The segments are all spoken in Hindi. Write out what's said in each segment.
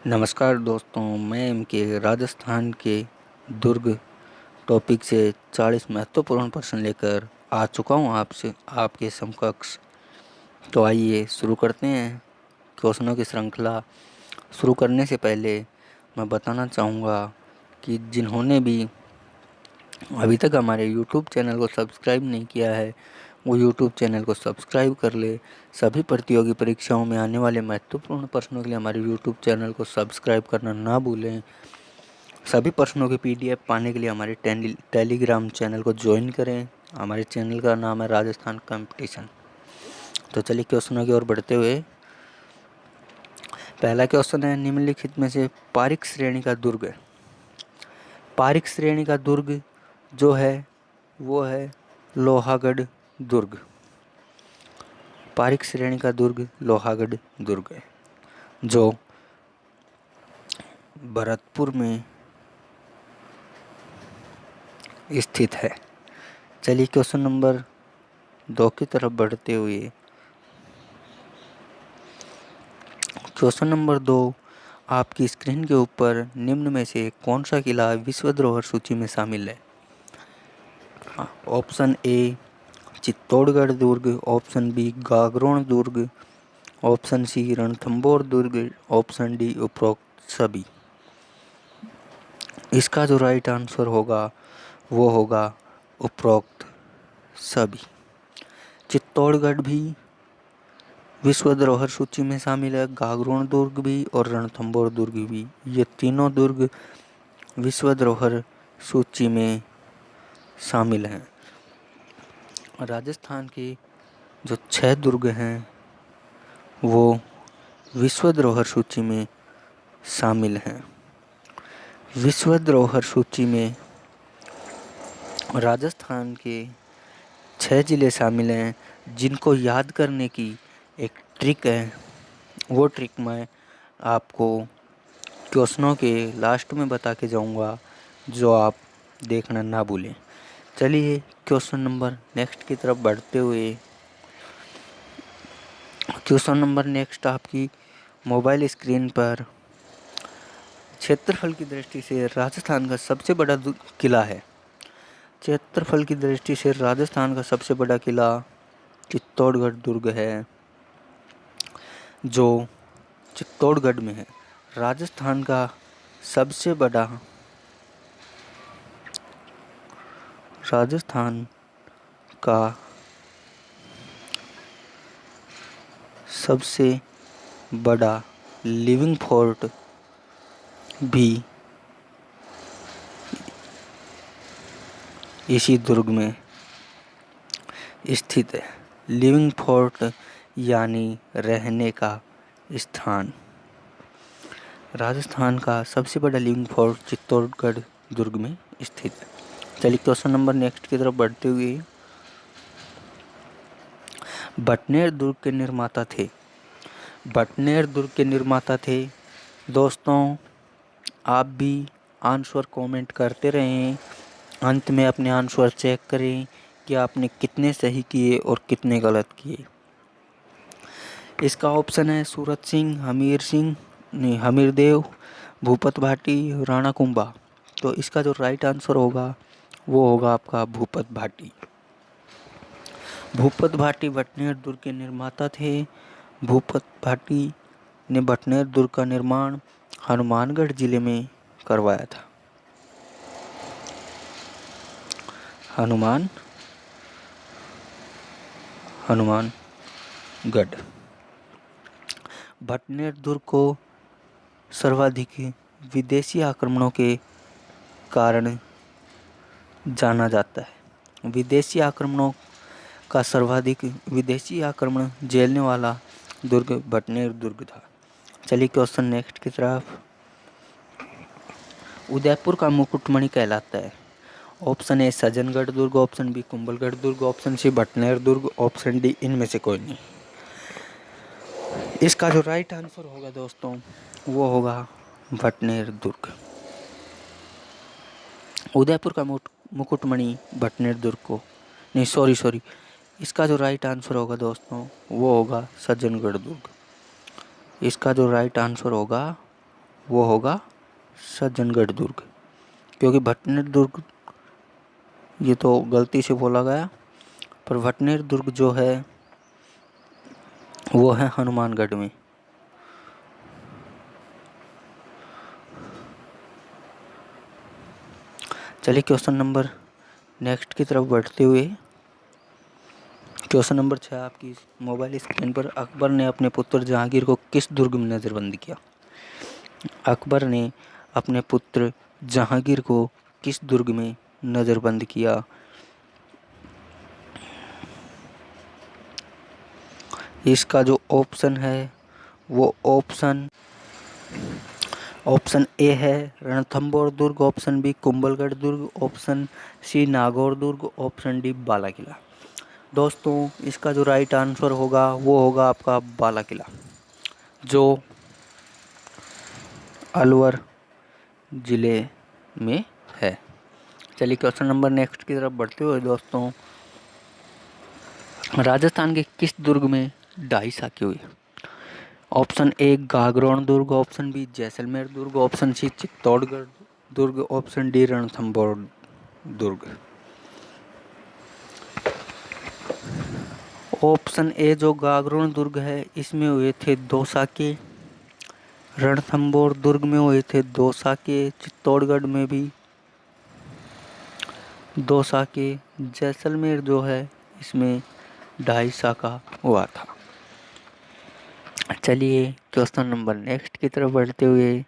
नमस्कार दोस्तों, मैं इनके राजस्थान के दुर्ग टॉपिक से 40 महत्वपूर्ण प्रश्न लेकर आ चुका हूँ आपसे आपके समकक्ष। तो आइए शुरू करते हैं क्वेश्चनों की श्रृंखला। शुरू करने से पहले मैं बताना चाहूँगा कि जिन्होंने भी अभी तक हमारे YouTube चैनल को सब्सक्राइब नहीं किया है वो YouTube चैनल को सब्सक्राइब कर ले। सभी प्रतियोगी परीक्षाओं में आने वाले महत्वपूर्ण प्रश्नों के लिए हमारे YouTube चैनल को सब्सक्राइब करना ना भूलें। सभी प्रश्नों की PDF पाने के लिए हमारे टेलीग्राम चैनल को ज्वाइन करें। हमारे चैनल का नाम है राजस्थान कंपटीशन। तो चलिए क्वेश्चनों की ओर बढ़ते हुए, पहला क्वेश्चन है, निम्नलिखित में से पारीख श्रेणी का दुर्ग है। पारीख श्रेणी का दुर्ग जो है वो है लोहागढ़ दुर्ग। पारीख श्रेणी का दुर्ग लोहागढ़ दुर्ग है जो भरतपुर में स्थित है। चलिए क्वेश्चन नंबर 2 की तरफ बढ़ते हुए, क्वेश्चन नंबर 2 आपकी स्क्रीन के ऊपर निम्न में से कौन सा किला विश्व धरोहर सूची में शामिल है। ऑप्शन ए चित्तौड़गढ़ दुर्ग, ऑप्शन बी गागरोन दुर्ग, ऑप्शन सी रणथंभौर दुर्ग, ऑप्शन डी उपरोक्त सभी। इसका जो राइट आंसर होगा वो होगा उपरोक्त सभी। चित्तौड़गढ़ भी विश्व धरोहर सूची में शामिल है, गागरोन दुर्ग भी और रणथंभौर दुर्ग भी। ये तीनों दुर्ग विश्व धरोहर सूची में शामिल हैं। राजस्थान के जो 6 दुर्ग हैं वो विश्व धरोहर सूची में शामिल हैं। विश्व धरोहर सूची में राजस्थान के 6 जिले शामिल हैं, जिनको याद करने की एक ट्रिक है। वो ट्रिक मैं आपको क्वेश्चनों के लास्ट में बता के जाऊंगा, जो आप देखना ना भूलें। चलिए क्वेश्चन नंबर नेक्स्ट की तरफ बढ़ते हुए, क्वेश्चन नंबर नेक्स्ट आपकी मोबाइल स्क्रीन पर क्षेत्रफल की दृष्टि से राजस्थान का सबसे बड़ा किला है। क्षेत्रफल की दृष्टि से राजस्थान का सबसे बड़ा किला चित्तौड़गढ़ दुर्ग है, जो चित्तौड़गढ़ में है। राजस्थान का सबसे बड़ा राजस्थान का सबसे बड़ा लिविंग फोर्ट भी इसी दुर्ग में स्थित है। लिविंग फोर्ट यानी रहने का स्थान। राजस्थान का सबसे बड़ा लिविंग फोर्ट चित्तौड़गढ़ दुर्ग में स्थित है। चलिए क्वेश्चन नंबर नेक्स्ट की तरफ बढ़ते हुए, बटनेर दुर्ग के निर्माता थे। बटनेर दुर्ग के निर्माता थे। दोस्तों आप भी आंसर कमेंट करते रहें, अंत में अपने आंसर चेक करें कि आपने कितने सही किए और कितने गलत किए। इसका ऑप्शन है सूरत सिंह, हमीर देव, भूपत भाटी, राणा कुंभा। तो इसका जो राइट आंसर होगा वो होगा आपका भूपत भाटी। भूपत भाटी बटनेर दुर्ग के निर्माता थे। भूपत भाटी ने बटनेर दुर्ग का निर्माण हनुमानगढ़ जिले में करवाया था। हनुमानगढ़। बटनेर दुर्ग को सर्वाधिक विदेशी आक्रमणों के कारण जाना जाता है। विदेशी आक्रमण झेलने वाला दुर्ग बटनेर दुर्ग था। चलिए क्वेश्चन नेक्स्ट की तरफ, उदयपुर का मुकुटमणि कहलाता है। ऑप्शन ए सज्जनगढ़ दुर्ग, ऑप्शन बी कुंभलगढ़ दुर्ग, ऑप्शन सी बटनेर दुर्ग, ऑप्शन डी इनमें से कोई नहीं। इसका जो राइट आंसर होगा दोस्तों वो होगा बटनेर दुर्ग। उदयपुर का मुकुटमणि बटनेर दुर्ग को नहीं, सॉरी, इसका जो राइट आंसर होगा दोस्तों वो होगा सज्जनगढ़ दुर्ग। इसका जो राइट आंसर होगा वो होगा सज्जनगढ़ दुर्ग, क्योंकि भटनेर दुर्ग ये तो गलती से बोला गया, पर भटनेर दुर्ग जो है वो है हनुमानगढ़ में। चलिए क्वेश्चन नंबर नेक्स्ट की तरफ बढ़ते हुए, क्वेश्चन नंबर 6 आपकी मोबाइल स्क्रीन पर। अकबर ने अपने पुत्र जहांगीर को किस दुर्ग में नज़रबंद किया? अकबर ने अपने पुत्र जहांगीर को किस दुर्ग में नज़रबंद किया? इसका जो ऑप्शन है वो ऑप्शन ए है रणथंबोर दुर्ग, ऑप्शन बी कुंभलगढ़ दुर्ग, ऑप्शन सी नागौर दुर्ग, ऑप्शन डी बाला किला। दोस्तों इसका जो राइट आंसर होगा वो होगा आपका बाला किला, जो अलवर ज़िले में है। चलिए क्वेश्चन नंबर नेक्स्ट की तरफ बढ़ते हुए दोस्तों, राजस्थान के किस दुर्ग में ढाई साके हुई? ऑप्शन ए गागरोन दुर्ग, ऑप्शन बी जैसलमेर दुर्ग, ऑप्शन सी चित्तौड़गढ़ दुर्ग, ऑप्शन डी रणथंबोर दुर्ग। ऑप्शन ए जो गागरोन दुर्ग है इसमें हुए थे 2 साके, रणथंबोर दुर्ग में हुए थे 2 साके, चित्तौड़गढ़ में भी 2 साके, जैसलमेर जो है इसमें 2.5 साका हुआ था। चलिए क्वेश्चन नंबर नेक्स्ट की तरफ बढ़ते हुए,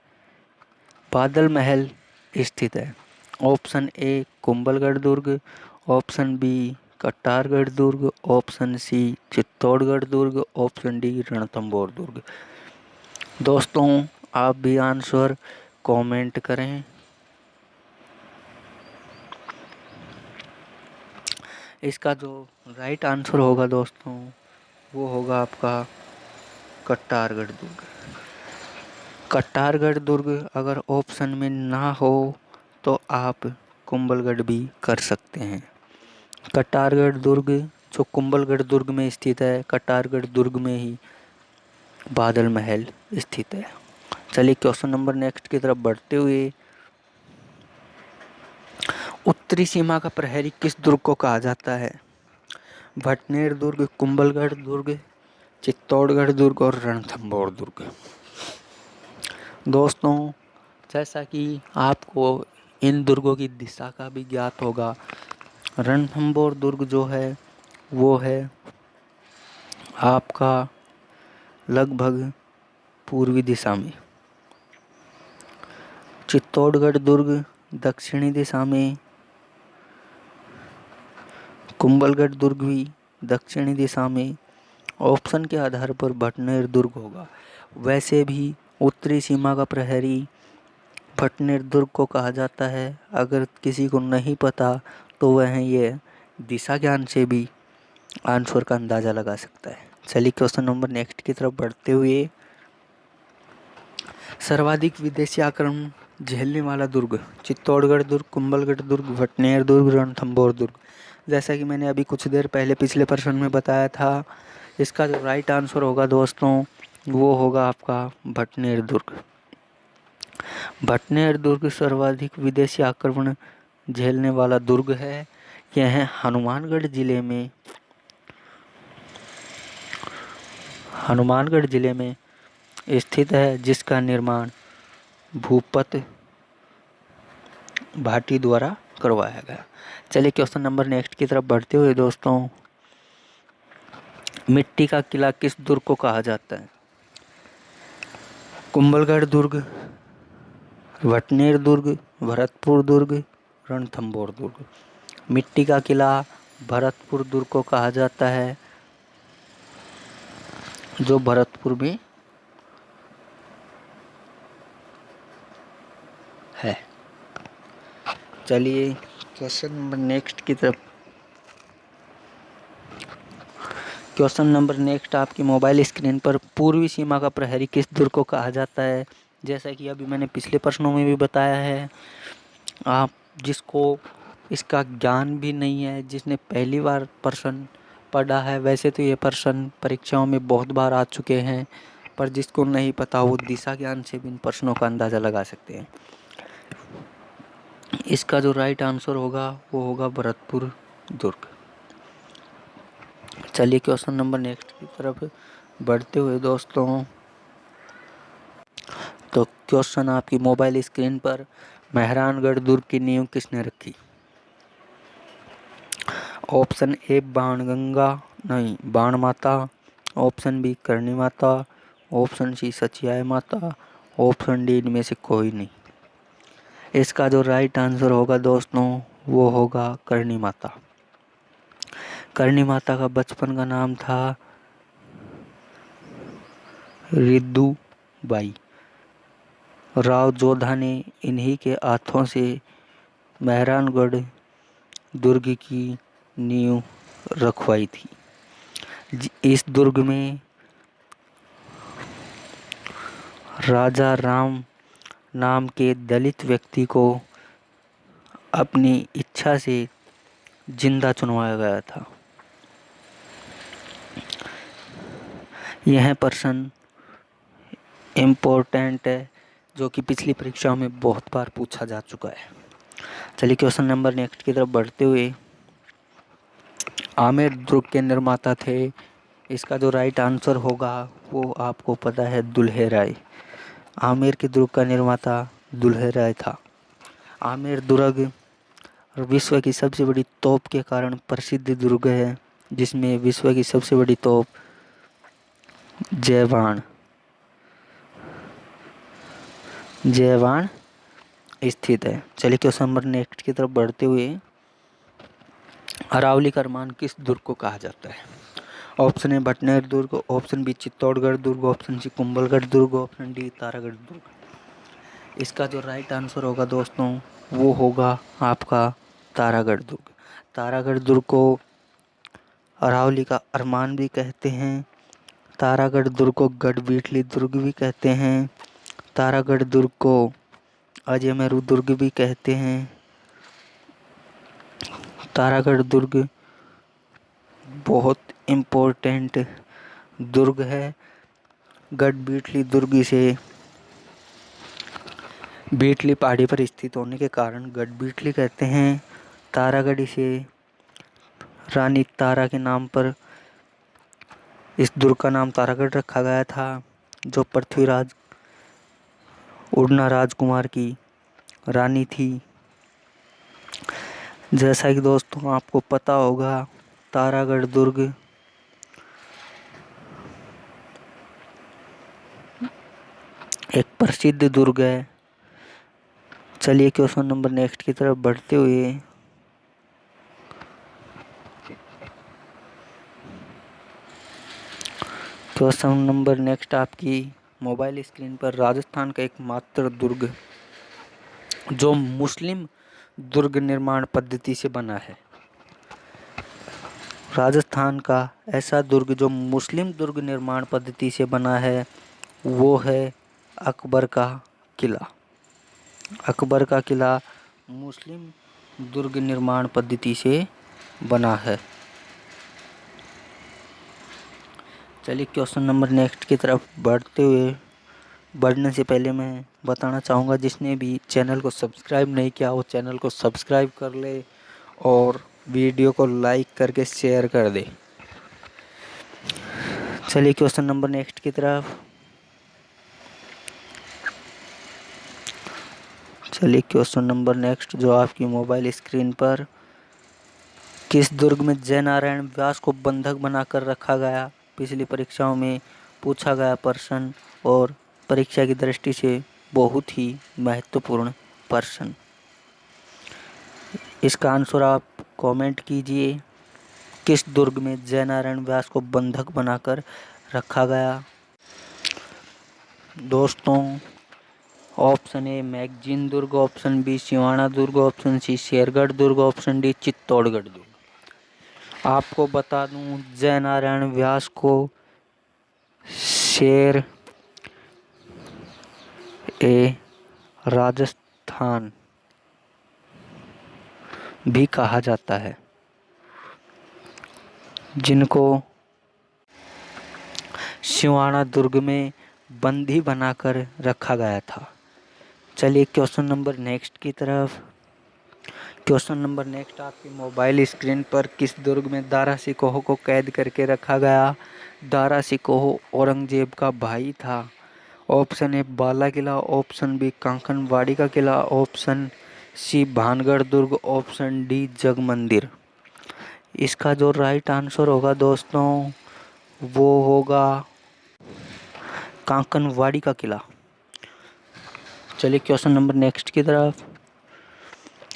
बादल महल स्थित है? ऑप्शन ए कुंभलगढ़ दुर्ग, ऑप्शन बी कट्टारगढ़ दुर्ग, ऑप्शन सी चित्तौड़गढ़ दुर्ग, ऑप्शन डी रणथंबोर दुर्ग। दोस्तों आप भी आंसर कमेंट करें। इसका जो राइट आंसर होगा दोस्तों वो होगा आपका कट्टारगढ़ दुर्ग। कट्टारगढ़ दुर्ग अगर ऑप्शन में ना हो तो आप कुंभलगढ़ भी कर सकते हैं। कट्टारगढ़ दुर्ग जो कुंभलगढ़ दुर्ग में स्थित है, कट्टारगढ़ दुर्ग में ही बादल महल स्थित है। चलिए क्वेश्चन नंबर नेक्स्ट की तरफ बढ़ते हुए, उत्तरी सीमा का प्रहरी किस दुर्ग को कहा जाता है? भटनेर दुर्ग, कुंभलगढ़ दुर्ग, चित्तौड़गढ़ दुर्ग और रणथंबोर दुर्ग। दोस्तों जैसा कि आपको इन दुर्गों की दिशा का भी ज्ञात होगा, रणथंबोर दुर्ग जो है वो है आपका लगभग पूर्वी दिशा में, चित्तौड़गढ़ दुर्ग दक्षिणी दिशा में, कुंभलगढ़ दुर्ग भी दक्षिणी दिशा में। ऑप्शन के आधार पर भटनेर दुर्ग होगा। वैसे भी उत्तरी सीमा का प्रहरी भटनेर दुर्ग को कहा जाता है। अगर किसी को नहीं पता तो वह ये दिशा ज्ञान से भी आंसर का अंदाज़ा लगा सकता है। चलिए क्वेश्चन नंबर नेक्स्ट की तरफ बढ़ते हुए, सर्वाधिक विदेशी आक्रमण झेलने वाला दुर्ग? चित्तौड़गढ़ दुर्ग, कुंभलगढ़ दुर्ग, भटनेर दुर्ग, रणथंबोर दुर्ग। जैसा कि मैंने अभी कुछ देर पहले पिछले प्रश्न में बताया था, इसका जो राइट आंसर होगा दोस्तों वो होगा आपका भटनेर दुर्ग। भटनेर दुर्ग सर्वाधिक विदेशी आक्रमण झेलने वाला दुर्ग है। यह हनुमानगढ़ जिले में स्थित है, जिसका निर्माण भूपत भाटी द्वारा करवाया गया। चलिए क्वेश्चन नंबर नेक्स्ट की तरफ बढ़ते हुए दोस्तों, मिट्टी का किला किस दुर्ग को कहा जाता है? कुंभलगढ़ दुर्ग, भटनेर दुर्ग, भरतपुर दुर्ग, रणथंबोर दुर्ग। मिट्टी का किला भरतपुर दुर्ग को कहा जाता है, जो भरतपुर में है। चलिए क्वेश्चन नंबर नेक्स्ट की तरफ, क्वेश्चन नंबर नेक्स्ट आपकी मोबाइल स्क्रीन पर, पूर्वी सीमा का प्रहरी किस दुर्ग को कहा जाता है? जैसा कि अभी मैंने पिछले प्रश्नों में भी बताया है, आप जिसको इसका ज्ञान भी नहीं है, जिसने पहली बार प्रश्न पढ़ा है, वैसे तो ये प्रश्न परीक्षाओं में बहुत बार आ चुके हैं, पर जिसको नहीं पता वो दिशा ज्ञान से भी इन प्रश्नों का अंदाज़ा लगा सकते हैं। इसका जो राइट आंसर होगा वो होगा भरतपुर दुर्ग। चलिए क्वेश्चन नंबर नेक्स्ट की तरफ बढ़ते हुए दोस्तों, तो क्वेश्चन आपकी मोबाइल स्क्रीन पर, मेहरानगढ़ दुर्ग की नींव किसने रखी? ऑप्शन ए बाण माता, option B Karni Mata, option C सचियाय माता, ऑप्शन डी इनमें से कोई नहीं। इसका जो राइट आंसर होगा दोस्तों वो होगा करणी माता। करणी माता का बचपन का नाम था रिद्दूबाई। राव जोधा ने इन्हीं के हाथों से मेहरानगढ़ दुर्ग की नींव रखवाई थी। इस दुर्ग में राजा राम नाम के दलित व्यक्ति को अपनी इच्छा से जिंदा चुनवाया गया था। यह प्रश्न इम्पोर्टेंट है जो कि पिछली परीक्षाओं में बहुत बार पूछा जा चुका है। चलिए क्वेश्चन नंबर नेक्स्ट की तरफ बढ़ते हुए, आमेर दुर्ग के निर्माता थे। इसका जो राइट आंसर होगा वो आपको पता है दुल्हे राय। आमेर के दुर्ग का निर्माता दुल्हे राय था। आमेर दुर्ग विश्व की सबसे बड़ी तोप के कारण प्रसिद्ध दुर्ग है, जिसमें विश्व की सबसे बड़ी तोप जयवान स्थित है। चलिए क्वेश्चन नंबर नेक्स्ट की तरफ बढ़ते हुए, अरावली का अरमान किस दुर्ग को कहा जाता है? ऑप्शन ए भटनेर दुर्ग, ऑप्शन बी चित्तौड़गढ़ दुर्ग, ऑप्शन सी कुंभलगढ़ दुर्ग, ऑप्शन डी तारागढ़ दुर्ग। इसका जो राइट आंसर होगा दोस्तों वो होगा आपका तारागढ़ दुर्ग। तारागढ़ दुर्ग को अरावली का अरमान भी कहते हैं। तारागढ़ दुर्ग को गढ़बीटली दुर्ग भी कहते हैं। तारागढ़ दुर्ग को अजयमेरू दुर्ग भी कहते हैं। तारागढ़ दुर्ग बहुत इम्पोर्टेंट दुर्ग है। गढ़बीटली दुर्ग इसे बीटली पहाड़ी पर स्थित होने के कारण गढ़बीटली कहते हैं। तारागढ़ इसे रानी तारा के नाम पर इस दुर्ग का नाम तारागढ़ रखा गया था, जो पृथ्वीराज उड़ना राजकुमार की रानी थी। जैसा कि दोस्तों आपको पता होगा तारागढ़ दुर्ग एक प्रसिद्ध दुर्ग है। चलिए क्वेश्चन नंबर नेक्स्ट की तरफ बढ़ते हुए, क्वेश्चन नंबर नेक्स्ट आपकी मोबाइल स्क्रीन पर, राजस्थान का एकमात्र दुर्ग जो मुस्लिम दुर्ग निर्माण पद्धति से बना है। राजस्थान का ऐसा दुर्ग जो मुस्लिम दुर्ग निर्माण पद्धति से बना है वो है अकबर का किला। अकबर का किला मुस्लिम दुर्ग निर्माण पद्धति से बना है। चलिए क्वेश्चन नंबर नेक्स्ट की तरफ बढ़ने से पहले मैं बताना चाहूँगा, जिसने भी चैनल को सब्सक्राइब नहीं किया वो चैनल को सब्सक्राइब कर ले और वीडियो को लाइक करके शेयर कर दे। चलिए क्वेश्चन नंबर नेक्स्ट की तरफ, चलिए क्वेश्चन नंबर नेक्स्ट जो आपकी मोबाइल स्क्रीन पर, किस दुर्ग में जयनारायण व्यास को बंधक बनाकर रखा गया? पिछली परीक्षाओं में पूछा गया प्रश्न और परीक्षा की दृष्टि से बहुत ही महत्वपूर्ण प्रश्न। इसका आंसर आप कमेंट कीजिए। किस दुर्ग में जयनारायण व्यास को बंधक बनाकर रखा गया? दोस्तों ऑप्शन ए मैगजीन दुर्ग, ऑप्शन बी सिवाना दुर्ग, ऑप्शन सी शेरगढ़ दुर्ग, ऑप्शन डी चित्तौड़गढ़ दुर्ग। आपको बता दूं जयनारायण व्यास को शेर ए राजस्थान भी कहा जाता है, जिनको सिवाना दुर्ग में बंदी बनाकर रखा गया था। चलिए क्वेश्चन नंबर नेक्स्ट की तरफ। क्वेश्चन नंबर नेक्स्ट आपकी मोबाइल स्क्रीन पर किस दुर्ग में दारा शिकोह को कैद करके रखा गया? दारा शिकोह औरंगजेब का भाई था। Option A Bala Qila, option B Kankanwadi का किला, ऑप्शन सी भानगढ़ दुर्ग, ऑप्शन डी जग मंदिर। इसका जो राइट आंसर होगा दोस्तों वो होगा कांकनवाड़ी का किला। चलिए क्वेश्चन नंबर नेक्स्ट की तरफ।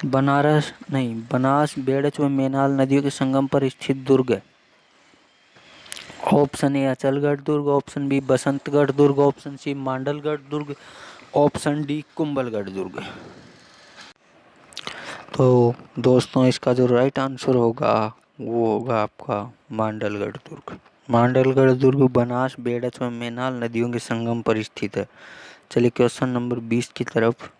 बनास बेड़च व मेनाल नदियों के संगम पर स्थित दुर्ग है। ऑप्शन ए अचलगढ़ दुर्ग, ऑप्शन बी बसंतगढ़ दुर्ग, ऑप्शन सी मांडलगढ़ दुर्ग, ऑप्शन डी कुंभलगढ़ दुर्ग। तो दोस्तों इसका जो राइट आंसर होगा वो होगा आपका मांडलगढ़ दुर्ग। मांडलगढ़ दुर्ग बनास बेड़च व मेनाल नदियों के संगम पर स्थित है। चलिए क्वेश्चन नंबर 20 की तरफ।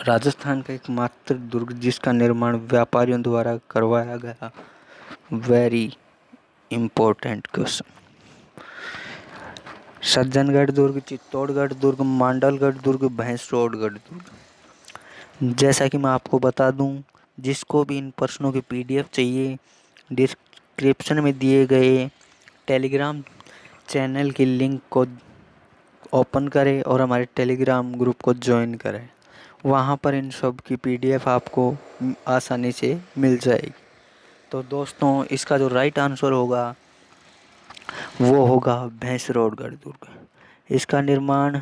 राजस्थान का एकमात्र दुर्ग जिसका निर्माण व्यापारियों द्वारा करवाया गया। Very important question. सज्जनगढ़ दुर्ग, चित्तौड़गढ़ दुर्ग, मांडलगढ़ दुर्ग, भैंसरोडगढ़ दुर्ग। जैसा कि मैं आपको बता दूं, जिसको भी इन प्रश्नों की पीडीएफ चाहिए डिस्क्रिप्शन में दिए गए टेलीग्राम चैनल की लिंक को ओपन करें और हमारे टेलीग्राम ग्रुप को ज्वाइन करें। वहाँ पर इन सब की पीडीएफ आपको आसानी से मिल जाएगी। तो दोस्तों इसका जो राइट आंसर होगा वो होगा भैंसरोडगढ़ दुर्ग। इसका निर्माण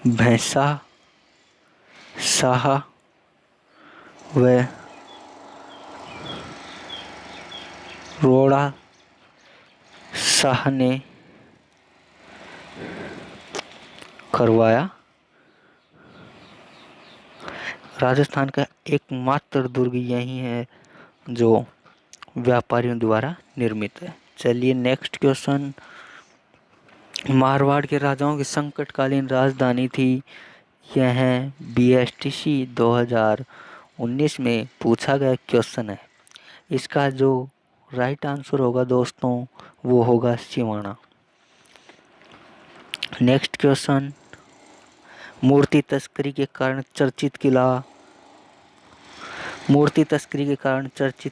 भैंसा शाह व रोड़ा शाह ने करवाया। राजस्थान का एकमात्र दुर्ग यही है जो व्यापारियों द्वारा निर्मित है। चलिए नेक्स्ट क्वेश्चन। मारवाड़ के राजाओं की संकटकालीन राजधानी थी। यह BSTC 2019 में पूछा गया क्वेश्चन है। इसका जो राइट आंसर होगा दोस्तों वो होगा सिवाना। Next question. मूर्ति तस्करी के कारण चर्चित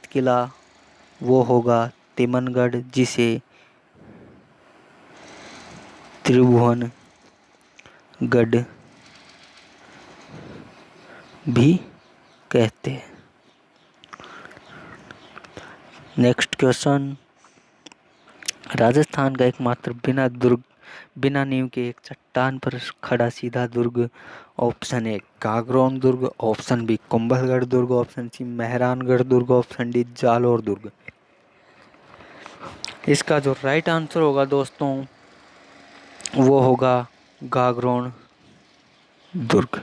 किला वो होगा तिमनगढ़, जिसे त्रिभुवनगढ़ भी कहते हैं। Next question. राजस्थान का एकमात्र बिना नींव के एक चट्टान पर खड़ा सीधा दुर्ग। ऑप्शन ए गागरोन दुर्ग, ऑप्शन बी कुंभलगढ़ दुर्ग, ऑप्शन सी मेहरानगढ़ दुर्ग, ऑप्शन डी जालोर दुर्ग। इसका जो राइट आंसर होगा दोस्तों वो होगा गागरोन दुर्ग।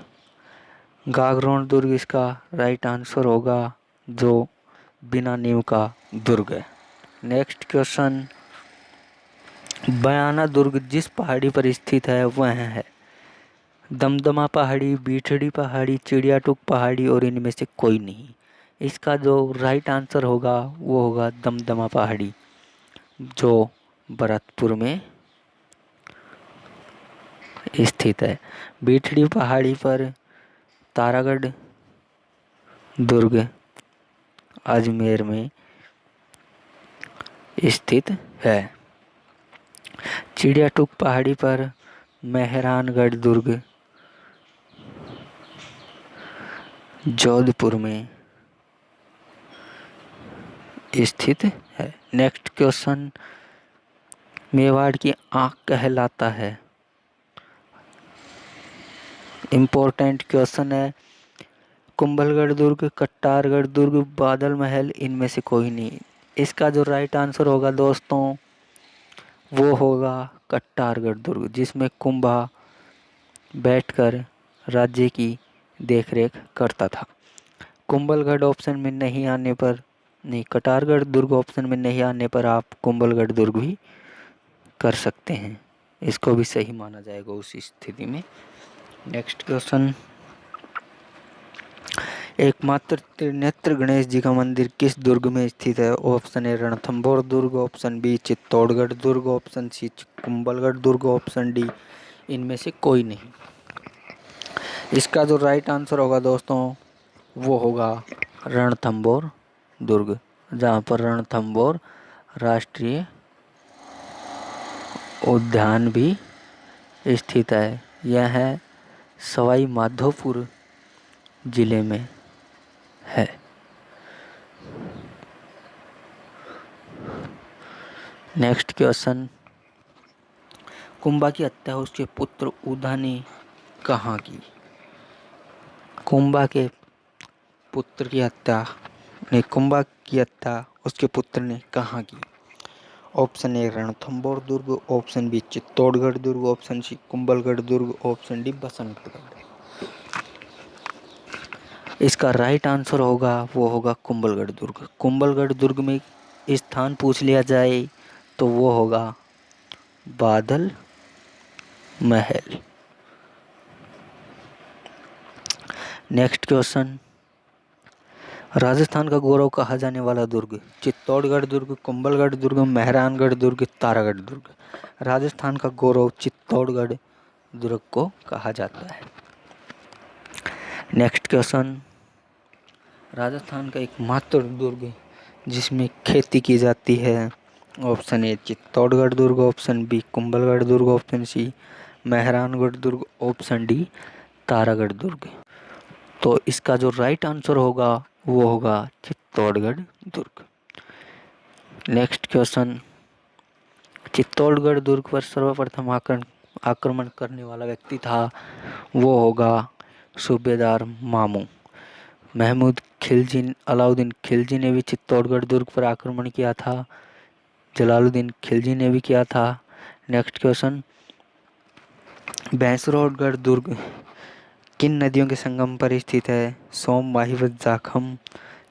गागरोन दुर्ग इसका राइट आंसर होगा जो बिना नींव का दुर्ग है। Next question. बयाना दुर्ग जिस पहाड़ी पर स्थित है वह है दमदमा पहाड़ी, बीठड़ी पहाड़ी, चिड़ियाटुक पहाड़ी और इनमें से कोई नहीं। इसका जो राइट आंसर होगा वो होगा दमदमा पहाड़ी जो भरतपुर में स्थित है। बीठड़ी पहाड़ी पर तारागढ़ दुर्ग अजमेर में स्थित है। चिड़ियाटुक पहाड़ी पर मेहरानगढ़ दुर्ग जोधपुर में स्थित है। Next question. मेवाड़ की आंख कहलाता है। इम्पोर्टेंट क्वेश्चन है। कुंभलगढ़ दुर्ग, कट्टारगढ़ दुर्ग, बादल महल, इनमें से कोई नहीं। इसका जो राइट आंसर होगा दोस्तों वो होगा कट्टारगढ़ दुर्ग, जिसमें कुंभा बैठकर राज्य की देखरेख करता था। कुंभलगढ़ ऑप्शन में नहीं आने पर कट्टारगढ़ दुर्ग ऑप्शन में नहीं आने पर आप कुंभलगढ़ दुर्ग भी कर सकते हैं। इसको भी सही माना जाएगा उस स्थिति में। Next question. एकमात्र त्रिनेत्र गणेश जी का मंदिर किस दुर्ग में स्थित है? ऑप्शन ए रणथंभौर दुर्ग, ऑप्शन बी चित्तौड़गढ़ दुर्ग, ऑप्शन सी कुंभलगढ़ दुर्ग, ऑप्शन डी इनमें से कोई नहीं। इसका जो राइट आंसर होगा दोस्तों वो होगा रणथंभौर दुर्ग, जहाँ पर रणथंभौर राष्ट्रीय उद्यान भी स्थित है। यह है सवाई माधोपुर जिले में है। नेक्स्ट क्वेश्चन, कुंभा की हत्या उसके पुत्र उदा ने कहाँ की? कुंभा के पुत्र की हत्या कुंभा की हत्या उसके पुत्र ने कहाँ की? ऑप्शन ए रणथंभौर दुर्ग, ऑप्शन बी चित्तौड़गढ़ दुर्ग, ऑप्शन सी कुंभलगढ़ दुर्ग, ऑप्शन डी बसंतगढ़। इसका राइट आंसर होगा वो होगा कुंभलगढ़ दुर्ग। कुंभलगढ़ दुर्ग में स्थान पूछ लिया जाए तो वो होगा बादल महल। नेक्स्ट क्वेश्चन, राजस्थान का गौरव कहा जाने वाला दुर्ग? चित्तौड़गढ़ दुर्ग, कुंभलगढ़ दुर्ग, मेहरानगढ़ दुर्ग, तारागढ़ दुर्ग। राजस्थान का गौरव चित्तौड़गढ़ दुर्ग को कहा जाता है। नेक्स्ट क्वेश्चन, राजस्थान का एकमात्र दुर्ग जिसमें खेती की जाती है? ऑप्शन ए चित्तौड़गढ़ दुर्ग, ऑप्शन बी कुंभलगढ़ दुर्ग, ऑप्शन सी मेहरानगढ़ दुर्ग, ऑप्शन डी तारागढ़ दुर्ग। तो इसका जो राइट आंसर होगा वो होगा चित्तौड़गढ़ दुर्ग। नेक्स्ट क्वेश्चन, चित्तौड़गढ़ दुर्ग पर सर्वप्रथम आक्रमण करने वाला व्यक्ति था, वो होगा सूबेदार मामू। महमूद खिलजी, अलाउद्दीन खिलजी ने भी चित्तौड़गढ़ दुर्ग पर आक्रमण किया था। जलालुद्दीन खिलजी ने भी किया था। नेक्स्ट क्वेश्चन, भैंसरोडगढ़ दुर्ग किन नदियों के संगम पर स्थित है? सोम, माही व जाखम,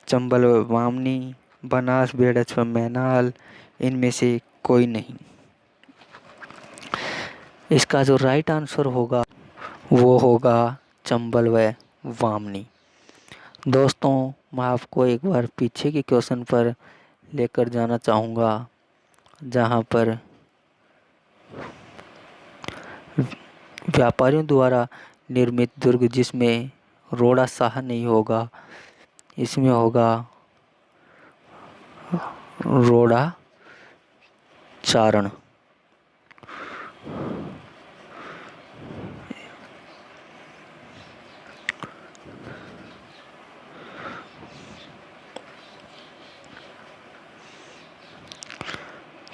चंबल व वामनी, बनास, बेड़च व मैनाल, इनमें से कोई नहीं। इसका जो राइट आंसर होगा वो होगा चंबल व वामनी। दोस्तों मैं आपको एक बार पीछे के क्वेश्चन पर लेकर जाना चाहूँगा, जहाँ पर व्यापारियों द्वारा निर्मित दुर्ग जिसमें रोड़ा शाह नहीं होगा, इसमें होगा रोड़ा चारण।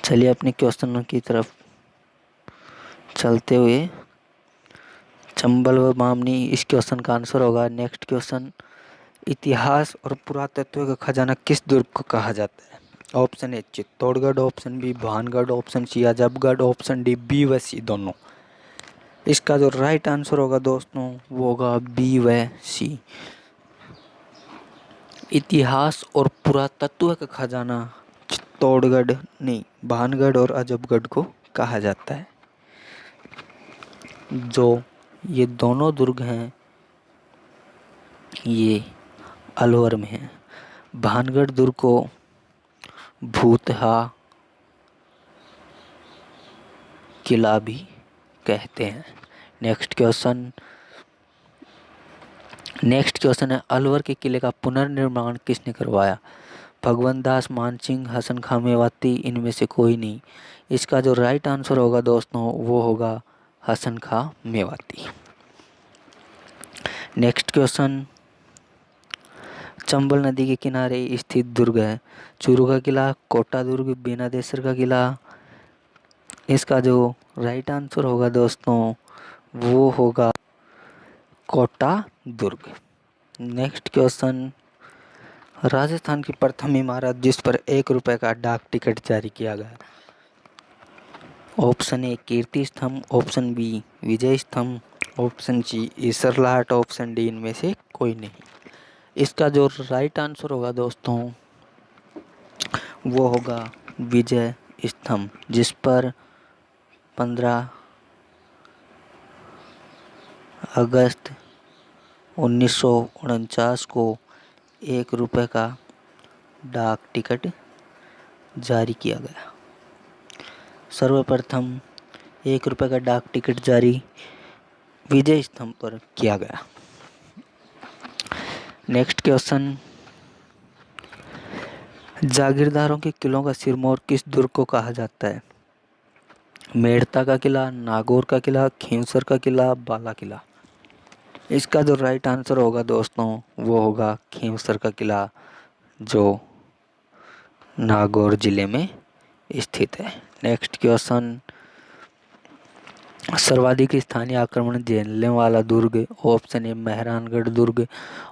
चलिए अपने क्वेश्चन की तरफ चलते हुए, चंबल व बामनी इस क्वेश्चन का आंसर होगा। नेक्स्ट क्वेश्चन, इतिहास और पुरातत्व का खजाना किस दुर्ग को कहा जाता है? Option A Chittorgarh, option B Bhangarh, option C Azamgarh, option D B व सी दोनों। इसका जो राइट आंसर होगा दोस्तों वो होगा बी व सी। इतिहास और पुरातत्व का खजाना चित्तौड़गढ़ नहीं, भानगढ़ और आजमगढ़ को कहा जाता है। जो ये दोनों दुर्ग हैं ये अलवर में है। भानगढ़ दुर्ग को भूतहा किला भी कहते हैं। नेक्स्ट क्वेश्चन है, अलवर के किले का पुनर्निर्माण किसने करवाया? भगवंत दास, मानसिंह, हसन खां मेवाती, इनमें से कोई नहीं। इसका जो राइट आंसर होगा दोस्तों वो होगा हसन खां मेवाती। नेक्स्ट क्वेश्चन, चंबल नदी के किनारे स्थित दुर्ग है? चूरू का किला, कोटा दुर्ग, बीनादेसर का किला। इसका जो राइट आंसर होगा दोस्तों वो होगा कोटा दुर्ग। नेक्स्ट क्वेश्चन, राजस्थान की प्रथम इमारत जिस पर 1 रुपए का डाक टिकट जारी किया गया? ऑप्शन ए कीर्ति स्तंभ, ऑप्शन बी विजय स्तंभ, option C Isarlat, option D इनमें से कोई नहीं। इसका जो राइट आंसर होगा दोस्तों वो होगा विजय स्तंभ, जिस पर 15 अगस्त 1949 को 1 रुपये का डाक टिकट जारी किया गया। सर्वप्रथम 1 रुपये का डाक टिकट जारी विजय स्तंभ पर किया गया। नेक्स्ट क्वेश्चन, जागीरदारों के किलों का सिरमौर किस दुर्ग को कहा जाता है? मेड़ता का किला, नागौर का किला, खींवसर का किला, बाला किला। इसका जो राइट आंसर होगा दोस्तों वो होगा खींवसर का किला, जो नागौर जिले में स्थित है। नेक्स्ट क्वेश्चन, सर्वाधिक स्थानीय आक्रमण झेलने वाला दुर्ग? ऑप्शन ए मेहरानगढ़ दुर्ग,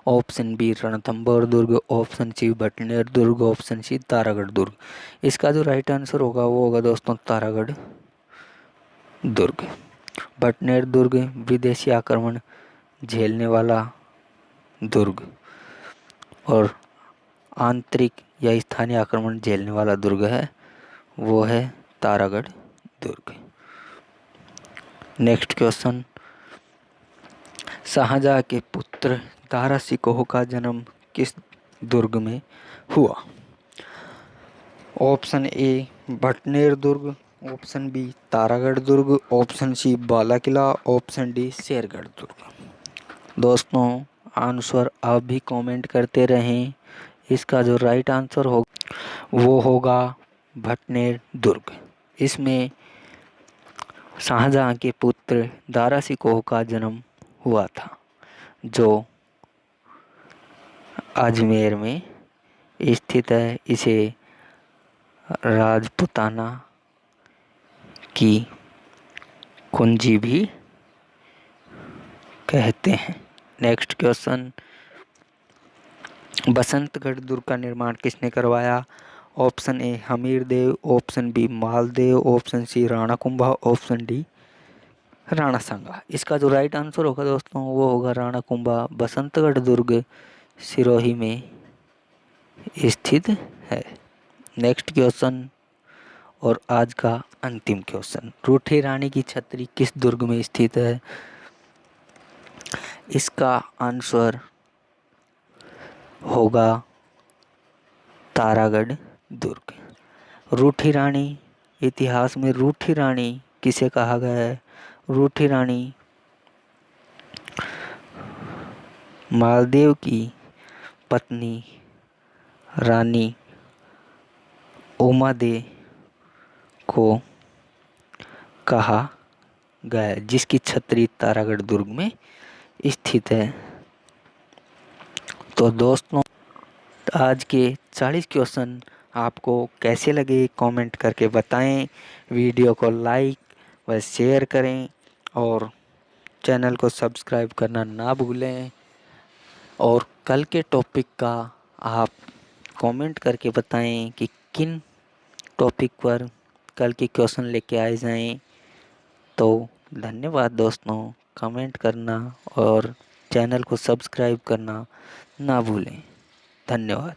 ऑप्शन बी रणथंभौर दुर्ग, ऑप्शन सी भटनेर दुर्ग, ऑप्शन सी तारागढ़ दुर्ग। इसका जो राइट आंसर होगा वो होगा दोस्तों तारागढ़ दुर्ग। भटनेर दुर्ग विदेशी आक्रमण झेलने वाला दुर्ग और आंतरिक या स्थानीय आक्रमण झेलने वाला दुर्ग है वो है तारागढ़ दुर्ग। नेक्स्ट क्वेश्चन, शाहजहां के पुत्र दारा शिकोह का जन्म किस दुर्ग में हुआ? ऑप्शन ए भटनेर दुर्ग, ऑप्शन बी तारागढ़ दुर्ग, ऑप्शन सी बाला किला, ऑप्शन डी शेरगढ़ दुर्ग। दोस्तों आंसर आप भी कमेंट करते रहें। इसका जो राइट आंसर हो वो होगा भटनेर दुर्ग। इसमें शाहजहां के पुत्र दारा शिकोह का जन्म हुआ था, जो अजमेर में स्थित है। इसे राजपुताना की कुंजी भी कहते हैं। नेक्स्ट क्वेश्चन, बसंतगढ़ दुर्ग का निर्माण किसने करवाया? Option A Hamir Dev, option B Maldev, option C Rana Kumbha, option D Rana Sanga. इसका जो राइट आंसर होगा दोस्तों वो होगा राणा कुंभा। बसंतगढ़ दुर्ग सिरोही में स्थित है। नेक्स्ट क्वेश्चन और आज का अंतिम क्वेश्चन, रूठी रानी की छतरी किस दुर्ग में स्थित है? इसका आंसर होगा तारागढ़ दुर्ग। रूठी रानी, इतिहास में रूठी रानी किसे कहा गया है? रूठी रानी मालदेव की पत्नी रानी उमादे को कहा गया है, जिसकी छतरी तारागढ़ दुर्ग में स्थित है। तो दोस्तों आज के 40 क्वेश्चन आपको कैसे लगे कमेंट करके बताएं। वीडियो को लाइक व शेयर करें और चैनल को सब्सक्राइब करना ना भूलें। और कल के टॉपिक का आप कमेंट करके बताएं कि किन टॉपिक पर कल के क्वेश्चन लेके आए जाएं। तो धन्यवाद दोस्तों, कमेंट करना और चैनल को सब्सक्राइब करना ना भूलें। धन्यवाद।